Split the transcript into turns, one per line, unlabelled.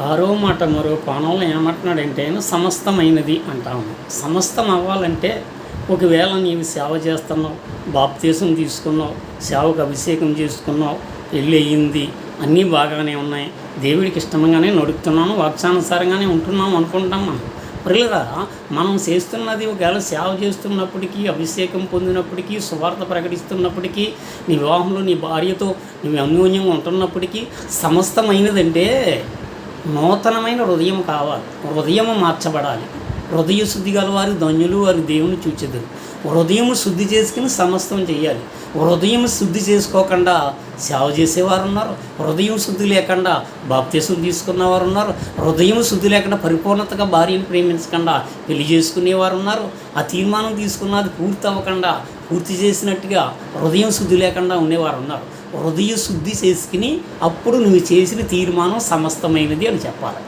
ఆరో మాట మరో కోణంలో ఏమంటున్నాడంటే ఆయన సమస్తమైనది అంటాము. సమస్తం అవ్వాలంటే ఒకవేళ నీవు సేవ చేస్తున్నావు, బాప్తీసం తీసుకున్నావు, సేవకు అభిషేకం చేసుకున్నావు, పెళ్ళి అయ్యింది, అన్నీ బాగానే ఉన్నాయి, దేవుడికి ఇష్టంగానే నడుపుతున్నాను, వాక్యానుసారంగానే ఉంటున్నాం అనుకుంటాం మనం. ప్రియులరా, మనం చేస్తున్నది ఒకవేళ సేవ చేస్తున్నప్పటికీ, అభిషేకం పొందినప్పటికీ, సువార్త ప్రకటిస్తున్నప్పటికీ, నీ వివాహంలో నీ భార్యతో నువ్వు అన్యోన్యంగా ఉంటున్నప్పటికీ సమస్తమైనదంటే నూతనమైన హృదయం కావాలి. హృదయం మార్చబడాలి. హృదయ శుద్ధి గల వారు ధన్యులు, వారి దేవుని చూచెదరు. హృదయం శుద్ధి చేసుకుని సమస్తం చేయాలి. హృదయం శుద్ధి చేసుకోకుండా సేవ చేసేవారు ఉన్నారు. హృదయం శుద్ధి లేకుండా బాప్తీసం తీసుకున్నవారు ఉన్నారు. హృదయం శుద్ధి లేకుండా పరిపూర్ణతగా భార్యను ప్రేమించకుండా పెళ్లి చేసుకునేవారు ఉన్నారు. ఆ తీర్మానం తీసుకున్నది పూర్తి అవ్వకుండా పూర్తి చేసినట్టుగా హృదయం శుద్ధి లేకుండా ఉండేవారు ఉన్నారు. హృదయ శుద్ధి చేసుకుని అప్పుడు నువ్వు చేసిన తీర్మానం సమస్తమైనది అని చెప్పాలి.